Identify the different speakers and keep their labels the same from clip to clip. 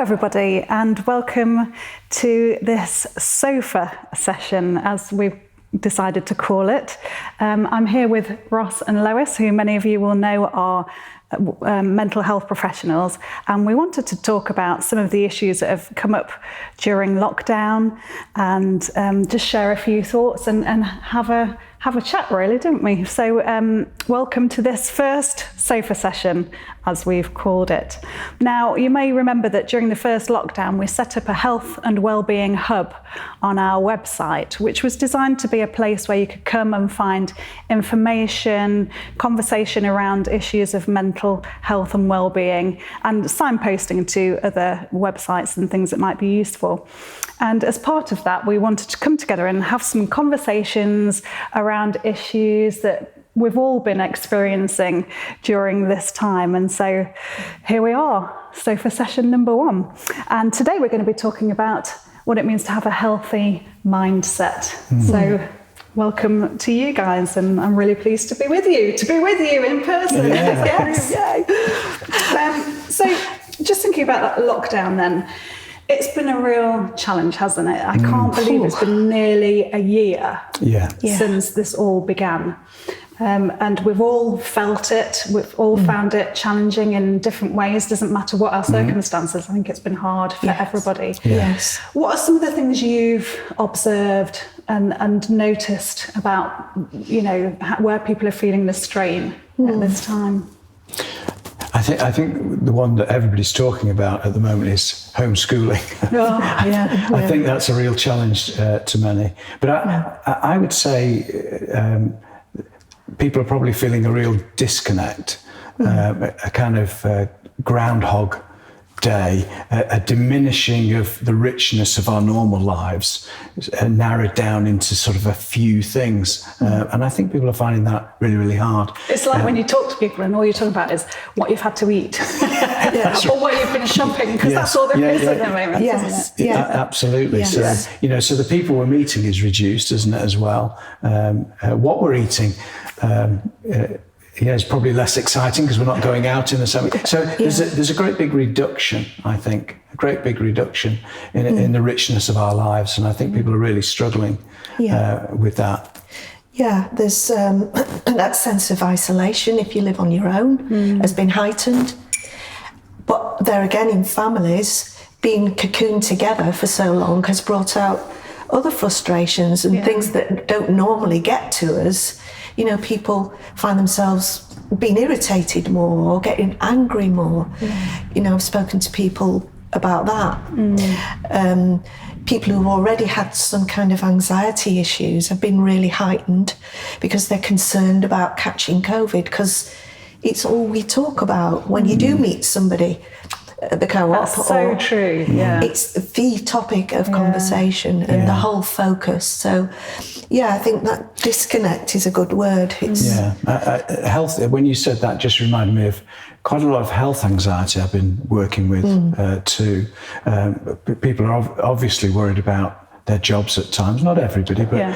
Speaker 1: everybody, and welcome to this sofa session, as we've decided to call it. I'm here with Ross and Lois, who many of you will know are mental health professionals, and we wanted to talk about some of the issues that have come up during lockdown and just share a few thoughts and have a chat, really, didn't we? So welcome to this first sofa session, as we've called it. Now, you may remember that during the first lockdown, we set up a health and wellbeing hub on our website, which was designed to be a place where you could come and find information, conversation around issues of mental health and wellbeing, and signposting to other websites and things that might be useful. And as part of that, we wanted to come together and have some conversations around issues that we've all been experiencing during this time. And so here we are, sofa session number 1. And today we're going to be talking about what it means to have a healthy mindset. So welcome to you guys, and I'm really pleased to be with you in person. Yes. So just thinking about that lockdown then, it's been a real challenge, hasn't it? I can't believe it's been nearly a year since this all began. And we've all felt it, we've all found it challenging in different ways, doesn't matter what our circumstances. I think it's been hard for everybody.
Speaker 2: Yes.
Speaker 1: What are some of the things you've observed and noticed about, you know, where people are feeling the strain at this time?
Speaker 3: I think the one that everybody's talking about at the moment is homeschooling. I think that's a real challenge to many. But I would say people are probably feeling a real disconnect, a kind of groundhog day, a diminishing of the richness of our normal lives, narrowed down into sort of a few things. And I think people are finding that really, really hard. It's
Speaker 1: like when you talk to people and all you're talking about is what you've had to eat or what you've been shopping, because that's all there is at the moment, isn't it?
Speaker 3: Absolutely. So, so the people we're meeting is reduced, isn't it, as well? What we're eating, it's probably less exciting because we're not going out in the same way. So there's a great big reduction, I think, in the richness of our lives. And I think people are really struggling with that.
Speaker 2: Yeah, there's that sense of isolation if you live on your own has been heightened. But there again, in families, being cocooned together for so long has brought out other frustrations and things that don't normally get to us. You know, people find themselves being irritated more or getting angry more. You know, I've spoken to people about that. People who've already had some kind of anxiety issues have been really heightened because they're concerned about catching COVID, because it's all we talk about when you do meet somebody at the co-op.
Speaker 1: That's so true,
Speaker 2: It's the topic of conversation and the whole focus. So, I think that disconnect is a good word.
Speaker 3: Health, when you said that, just reminded me of quite a lot of health anxiety I've been working with too. People are obviously worried about their jobs at times, not everybody, but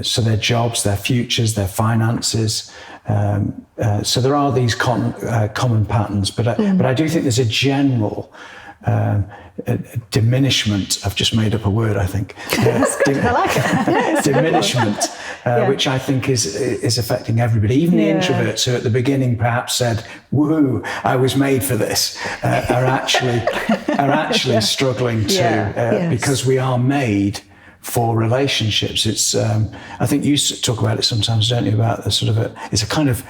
Speaker 3: so their jobs, their futures, their finances. So there are these common patterns, but I do think there's a general diminishment. I've just made up a word, I think.
Speaker 1: I like it.
Speaker 3: Diminishment, which I think is affecting everybody. Even the introverts who at the beginning perhaps said, "Woohoo, I was made for this," are actually struggling too, because we are made for relationships. It's I think you talk about it sometimes, don't you, about the sort of it's a kind of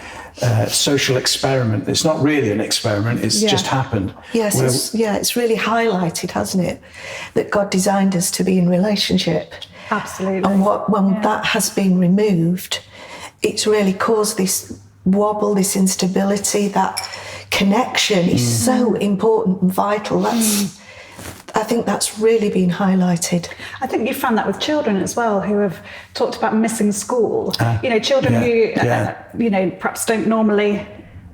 Speaker 3: social experiment. It's not really an experiment, it's just happened.
Speaker 2: Yes, it's really highlighted, hasn't it, that God designed us to be in relationship.
Speaker 1: Absolutely.
Speaker 2: And when that has been removed, it's really caused this wobble, this instability. That connection is so important and vital. I think that's really been highlighted.
Speaker 1: I think you found that with children as well, who have talked about missing school. Children who, perhaps don't normally,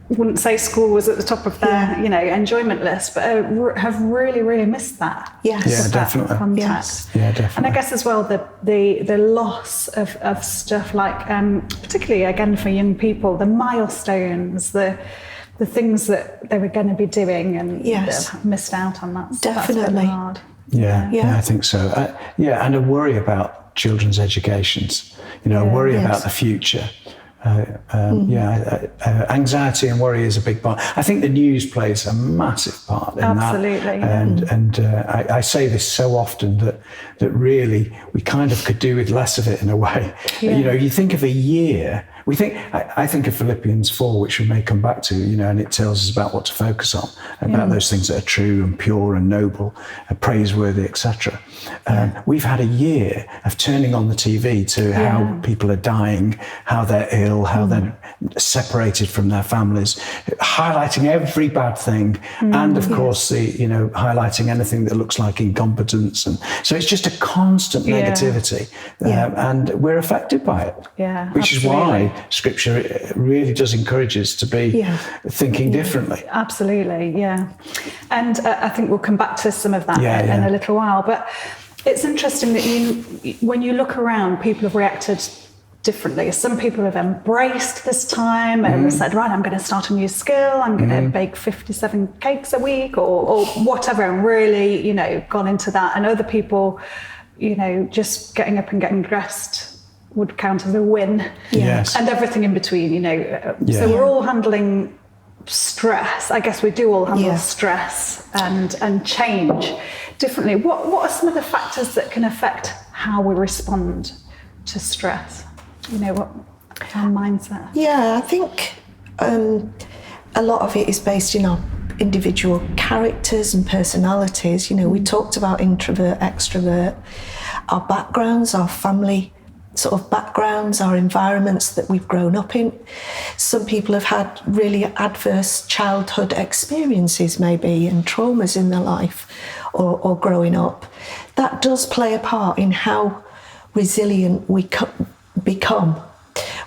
Speaker 1: wouldn't say school was at the top of their, enjoyment list, but have really, really missed that.
Speaker 3: Definitely.
Speaker 1: Contact.
Speaker 3: Yeah, definitely.
Speaker 1: And I guess as well, the loss of stuff like, particularly again for young people, the milestones, the the things that they were going to be doing and
Speaker 2: Yes.
Speaker 1: they've missed out on that.
Speaker 2: Definitely.
Speaker 1: That's really hard.
Speaker 3: Yeah, I think so. And a worry about children's educations, a worry about the future. Anxiety and worry is a big part. I think the news plays a massive part in
Speaker 1: Absolutely,
Speaker 3: that. And I say this so often that really we kind of could do with less of it in a way.
Speaker 1: Yeah.
Speaker 3: You think of a year. I think of Philippians 4, which we may come back to, and it tells us about what to focus on, about those things that are true and pure and noble and praiseworthy, etc. We've had a year of turning on the TV to how people are dying, how they're ill, how they're separated from their families, highlighting every bad thing, and of course highlighting anything that looks like incompetence, and so it's just a constant negativity, and we're affected by it. Which is why Scripture really does encourage us to be thinking differently.
Speaker 1: Absolutely, and I think we'll come back to some of that in a little while. But it's interesting that when you look around, people have reacted differently. Some people have embraced this time and said, right, I'm going to start a new skill. I'm going to bake 57 cakes a week or whatever, and really, gone into that. And other people, just getting up and getting dressed would count as a win.
Speaker 3: Yes.
Speaker 1: And everything in between, So we're all handling stress. I guess we do all handle stress and change differently. What are some of the factors that can affect how we respond to stress? What our mindset?
Speaker 2: I think a lot of it is based in our individual characters and personalities. We talked about introvert, extrovert, our backgrounds, our family sort of backgrounds, our environments that we've grown up in. Some people have had really adverse childhood experiences maybe and traumas in their life or growing up. That does play a part in how resilient we become,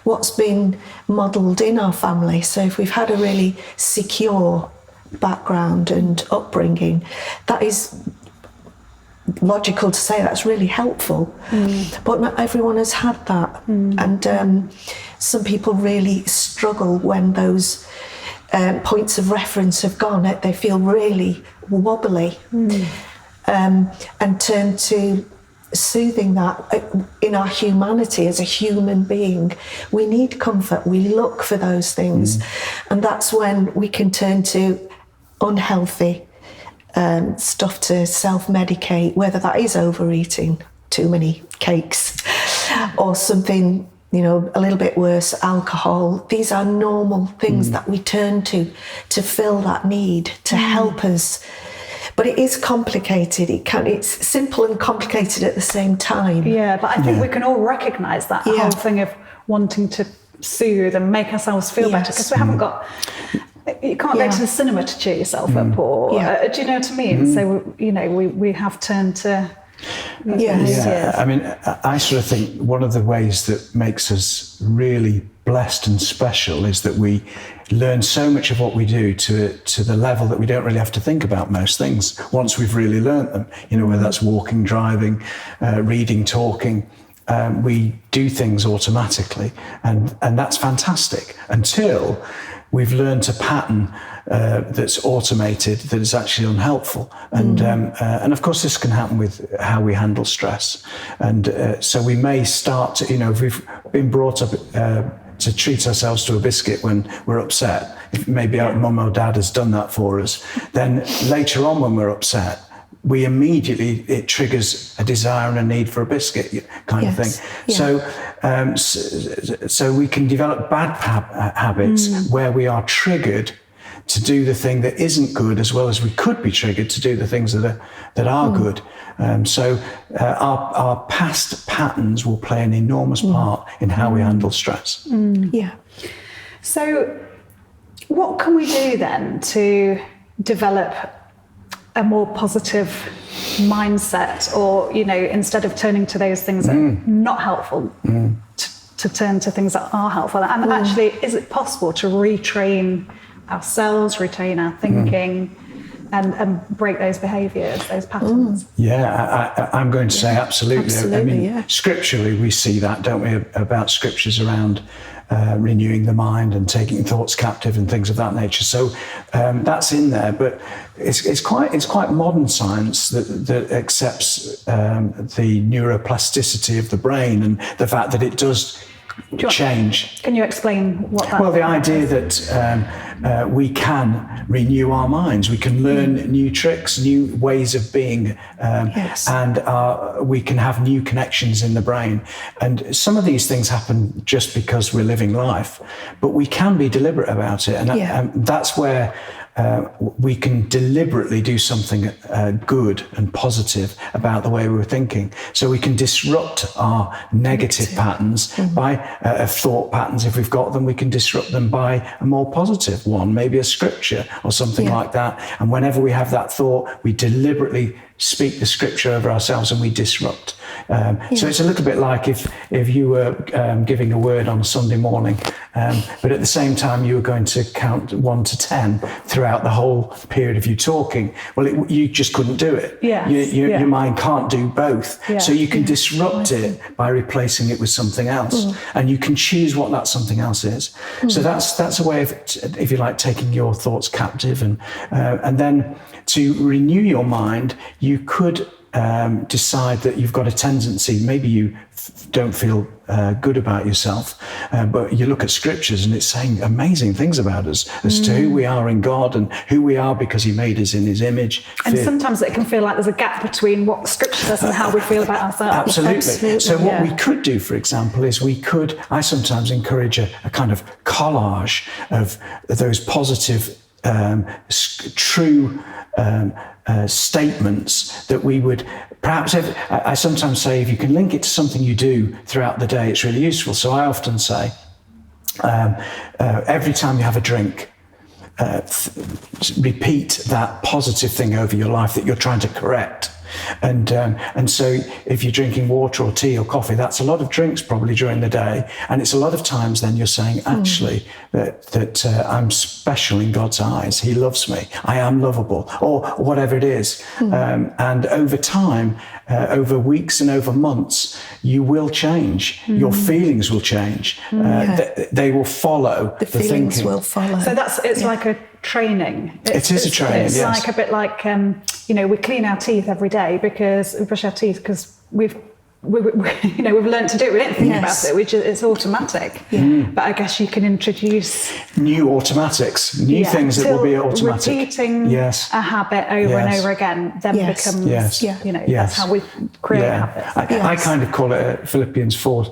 Speaker 2: what's been modelled in our family. So if we've had a really secure background and upbringing, that is logical to say that's really helpful, but not everyone has had that, and some people really struggle when those points of reference have gone. They feel really wobbly, and turn to soothing that. In our humanity as a human being, we need comfort, we look for those things, and that's when we can turn to unhealthy stuff to self-medicate, whether that is overeating too many cakes or something, a little bit worse, alcohol. These are normal things that we turn to fill that need, to help us. But it is complicated. It's simple and complicated at the same time.
Speaker 1: Yeah, but I think we can all recognise that whole thing of wanting to soothe and make ourselves feel better, because we haven't got... You can't go to the cinema to cheer yourself up, or do you know what I mean? So we have turned to
Speaker 3: I mean, I sort of think one of the ways that makes us really blessed and special is that we learn so much of what we do to the level that we don't really have to think about most things once we've really learnt them. Whether that's walking, driving, reading, talking. We do things automatically, and that's fantastic until we've learned a pattern that's automated that is actually unhelpful. And of course this can happen with how we handle stress. And so we may start to, if we've been brought up to treat ourselves to a biscuit when we're upset, if maybe our mum or dad has done that for us, then later on when we're upset, it triggers a desire and a need for a biscuit kind of thing. Yeah. So we can develop bad habits where we are triggered to do the thing that isn't good, as well as we could be triggered to do the things that are good. So our past patterns will play an enormous part in how we handle stress.
Speaker 2: Yeah.
Speaker 1: So what can we do then to develop a more positive mindset, or instead of turning to those things that are not helpful, to turn to things that are helpful? And actually, is it possible to retrain ourselves, retrain our thinking, and break those behaviours, those patterns?
Speaker 3: I'm going to say absolutely. I mean,
Speaker 2: yeah.
Speaker 3: Scripturally we see that, don't we, about scriptures around renewing the mind and taking thoughts captive and things of that nature. So that's in there, but it's quite modern science that accepts the neuroplasticity of the brain and the fact that it does change.
Speaker 1: Can you explain what that is?
Speaker 3: Well, the idea that we can renew our minds, we can learn new tricks, new ways of being, and we can have new connections in the brain. And some of these things happen just because we're living life, but we can be deliberate about it. And that's where we can deliberately do something good and positive about the way we're thinking. So we can disrupt our negative patterns by thought patterns. If we've got them, we can disrupt them by a more positive one, maybe a scripture or something like that. And whenever we have that thought, we deliberately speak the scripture over ourselves and we disrupt. So it's a little bit like if you were giving a word on a Sunday morning, but at the same time you were going to count 1 to 10 throughout the whole period of you talking. Well, you just couldn't do it. Your mind can't do both. So you can disrupt it by replacing it with something else, and you can choose what that something else is. So that's a way of, if you like, taking your thoughts captive, and then to renew your mind, you could decide that you've got a tendency, maybe you don't feel good about yourself, but you look at scriptures and it's saying amazing things about us as to who we are in God and who we are because he made us in his image.
Speaker 1: And sometimes it can feel like there's a gap between what scripture says and how we feel about ourselves.
Speaker 3: Absolutely. So what we could do, for example, is I sometimes encourage a kind of collage of those positive, true statements that we would perhaps have. I sometimes say if you can link it to something you do throughout the day, it's really useful. So I often say every time you have a drink, repeat that positive thing over your life that you're trying to correct. And so if you're drinking water or tea or coffee, that's a lot of drinks probably during the day. And it's a lot of times then you're saying, actually, that I'm special in God's eyes. He loves me. I am lovable, or whatever it is. And over time, over weeks and over months, you will change. Your feelings will change. They will follow the
Speaker 2: feelings
Speaker 3: thinking.
Speaker 2: will follow.
Speaker 1: So it's like a training.
Speaker 3: It is a training,
Speaker 1: It's
Speaker 3: yes.
Speaker 1: like a bit like, we clean our teeth every day because we brush our teeth because we've learned to do it. We don't think about it. It's automatic. But I guess you can introduce
Speaker 3: new automatics, new things that will be automatic.
Speaker 1: Repeating a habit over and over again then becomes, that's how we create habits.
Speaker 3: I kind of call it a Philippians 4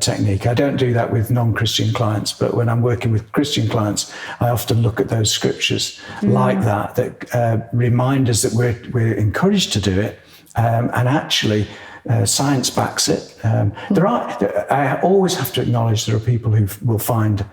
Speaker 3: technique. I don't do that with non-Christian clients, but when I'm working with Christian clients, I often look at those scriptures like that remind us that we're encouraged to do it, and actually science backs it. I always have to acknowledge there are people who will find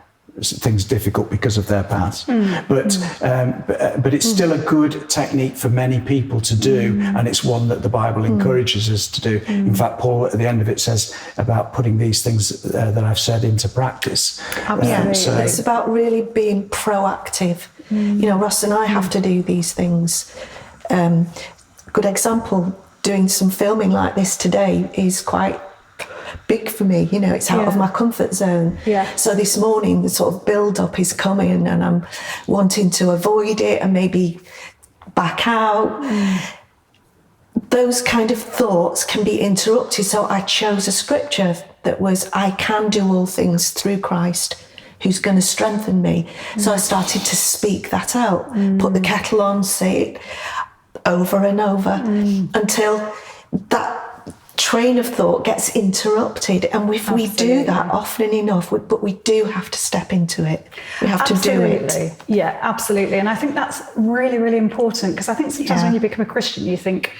Speaker 3: things difficult because of their past, but it's still a good technique for many people to do, and it's one that the Bible encourages us to do. In fact, Paul at the end of it says about putting these things that I've said into practice.
Speaker 1: Absolutely.
Speaker 2: It's about really being proactive. Ross and I have to do these things. Good example, doing some filming like this today is quite big for me. It's out of my comfort zone. So this morning the sort of build up is coming and I'm wanting to avoid it and maybe back out. Those kind of thoughts can be interrupted. So I chose a scripture that was, I can do all things through Christ who's going to strengthen me. So I started to speak that out, put the kettle on, say it over and over until that train of thought gets interrupted. And if we do that often enough, but we do have to step into it. We have to do it.
Speaker 1: Yeah, absolutely. And I think that's really, really important, because I think sometimes when you become a Christian, you think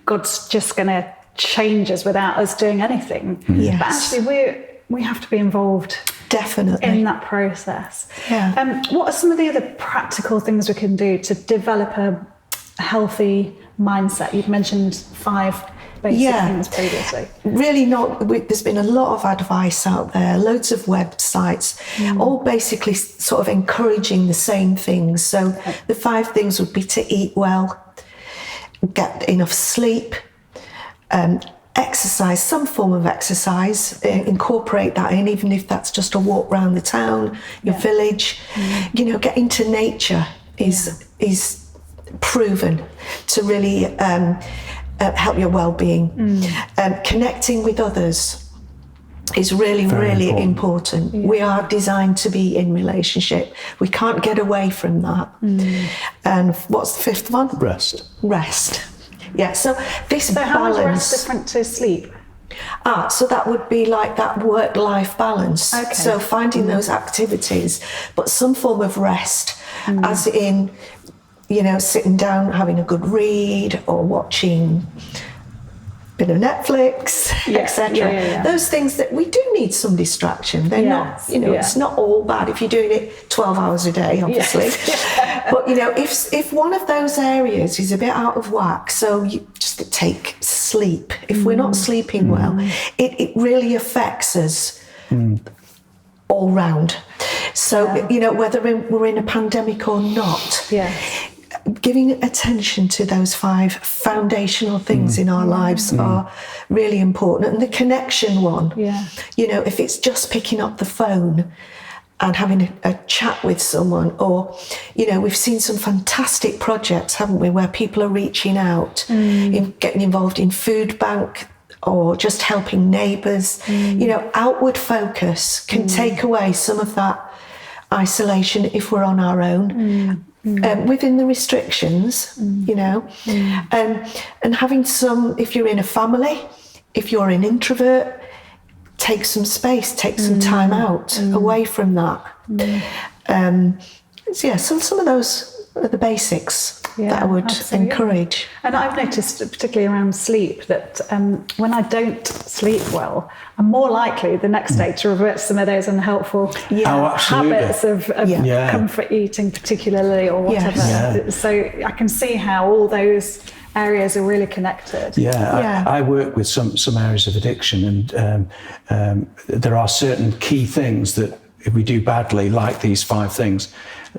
Speaker 1: God's just going to change us without us doing anything.
Speaker 2: Yes.
Speaker 1: But actually we have to be involved.
Speaker 2: Definitely.
Speaker 1: In that process. What are some of the other practical things we can do to develop a healthy mindset? You've mentioned 5 basic things previously.
Speaker 2: Really there's been a lot of advice out there, loads of websites, all basically sort of encouraging the same things. So the 5 things would be to eat well, get enough sleep, exercise, some form of exercise, incorporate that in, even if that's just a walk around the town, your village. Get into nature is proven to really help your well-being. Connecting with others is really, really important. We are designed to be in relationship. We can't get away from that. And what's the fifth one? Rest. Yeah, so this balance.
Speaker 1: How is rest different to sleep?
Speaker 2: So that would be like that work-life balance.
Speaker 1: Okay.
Speaker 2: So finding those activities, but some form of rest, as in, sitting down, having a good read, or watching a bit of Netflix, etc. Those things that we do need some distraction. They're not, it's not all bad if you're doing it 12 hours a day, obviously. But if one of those areas is a bit out of whack, so you just take sleep. If we're not sleeping well, it really affects us all round. So whether we're in a pandemic or not. Giving attention to those 5 foundational things in our lives are really important. And the connection one, if it's just picking up the phone and having a chat with someone, or, we've seen some fantastic projects, haven't we, where people are reaching out, in getting involved in food bank, or just helping neighbours. Outward focus can take away some of that isolation if we're on our own. Within the restrictions, and having some, if you're in a family, if you're an introvert, take some space, take some time out away from that. So some of those are the basics that I would encourage.
Speaker 1: And I've noticed, particularly around sleep, that when I don't sleep well, I'm more likely the next day to revert to some of those unhelpful habits of comfort eating, particularly, or whatever. So I can see how all those areas are really connected.
Speaker 3: I work with some areas of addiction, and there are certain key things that if we do badly, like these 5 things,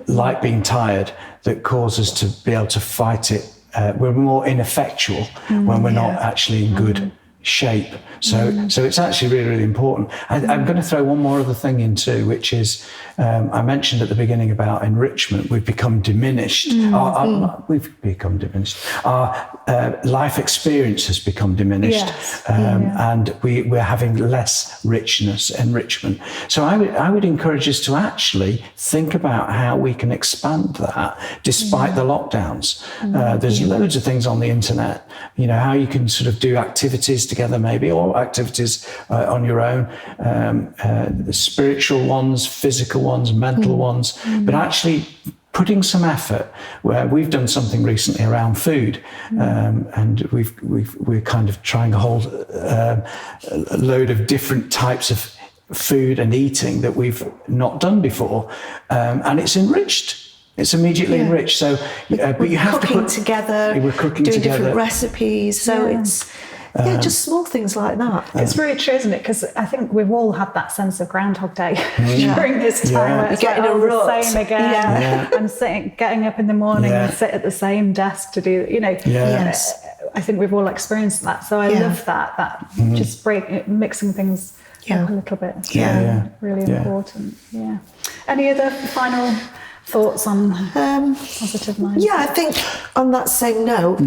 Speaker 3: like being tired, that cause us to be able to fight it. We're more ineffectual when we're not actually in good shape. So it's actually really, really important. I'm going to throw one more other thing in too, which is, I mentioned at the beginning about enrichment. We've become diminished. We've become diminished. Our life experience has become diminished. And we're having less enrichment. So I would encourage us to actually think about how we can expand that despite the lockdowns. There's loads of things on the internet, how you can sort of do activities together maybe, or activities on your own, the spiritual ones, physical ones, mental ones, but actually putting some effort. Where we've done something recently around food, and we're kind of trying to hold a load of different types of food and eating that we've not done before, and it's enriched. It's immediately enriched. So, but you have to put
Speaker 2: together.
Speaker 3: We're cooking
Speaker 2: doing
Speaker 3: together,
Speaker 2: different recipes. So it's. Just small things like that.
Speaker 1: It's really true, isn't it? Because I think we've all had that sense of Groundhog Day during this time. Where it's
Speaker 2: getting a rut.
Speaker 1: The same again. And getting up in the morning and sit at the same desk to do, I think we've all experienced that. So I love that just mixing things up a little bit. It's really important. Yeah. Any other final thoughts on positive mindset?
Speaker 2: I think on that same note,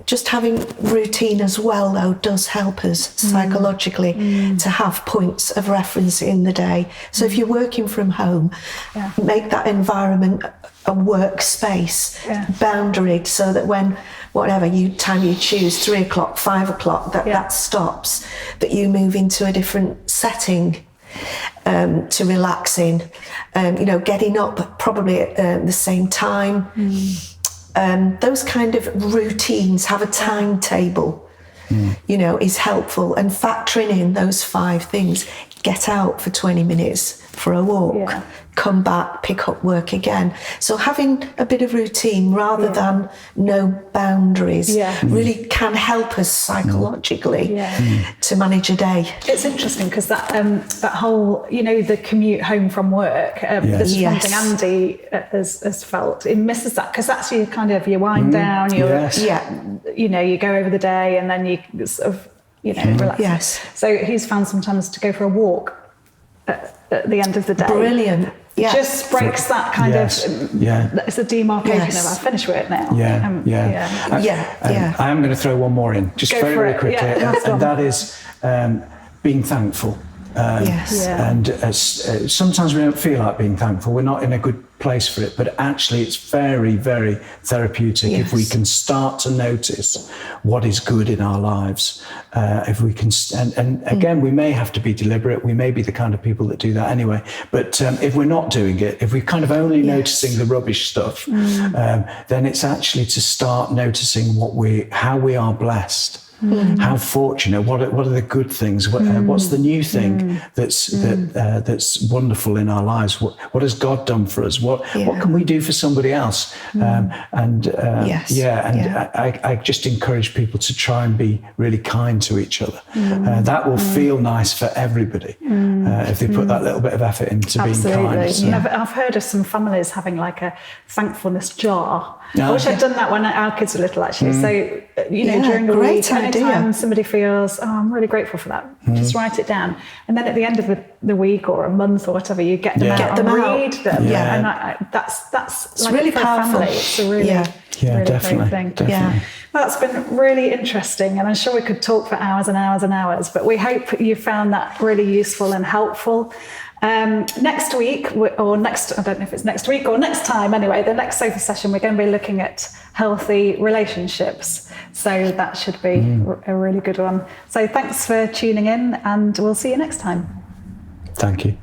Speaker 2: just having routine as well, though, does help us psychologically to have points of reference in the day. So if you're working from home, make that environment a workspace, boundaried, so that when whatever time you choose, 3 o'clock, 5 o'clock, that stops, that you move into a different setting to relax in. Getting up probably at the same time. Those kind of routines, have a timetable, is helpful, and factoring in those 5 things get out for 20 minutes for a walk,
Speaker 1: Yeah.
Speaker 2: come back, pick up work again. So having a bit of routine rather than no boundaries really can help us psychologically to manage a day.
Speaker 1: It's interesting because that whole, the commute home from work, this is one thing Andy has felt. It misses that because that's your kind of your wind down, you go over the day and then you sort of, relax.
Speaker 2: Yes.
Speaker 1: So he's found sometimes to go for a walk at the end of the day.
Speaker 2: Brilliant. Yeah.
Speaker 1: Just breaks that kind of, it's a demarcation of I finish work now.
Speaker 3: I am going to throw one more in, just very quickly, and that is being thankful. And sometimes we don't feel like being thankful. We're not in a good place for it, but actually it's very, very therapeutic if we can start to notice what is good in our lives. If we can, and again, we may have to be deliberate. We may be the kind of people that do that anyway. But if we're not doing it, if we're kind of only noticing the rubbish stuff, then it's actually to start noticing how we are blessed. How fortunate! What are the good things? What's the new thing that's wonderful in our lives? What has God done for us? What can we do for somebody else? I just encourage people to try and be really kind to each other. That will feel nice for everybody if they put that little bit of effort into being kind. So.
Speaker 1: I've heard of some families having like a thankfulness jar. I wish I'd done that when our kids were little, actually. So, during the week, anytime somebody feels, I'm really grateful for that, just write it down. And then at the end of the week or a month or whatever, you get them out and read them. And that's
Speaker 2: it's
Speaker 1: like
Speaker 2: really
Speaker 1: for
Speaker 2: powerful.
Speaker 1: A family, it's a really, really
Speaker 3: definitely,
Speaker 1: great thing.
Speaker 3: Definitely.
Speaker 1: Well, that's been really interesting, and I'm sure we could talk for hours and hours and hours, but we hope you found that really useful and helpful. Next week, I don't know if it's next week or next time, anyway, the next sofa session, we're going to be looking at healthy relationships. So that should be a really good one. So thanks for tuning in, and we'll see you next time.
Speaker 3: Thank you.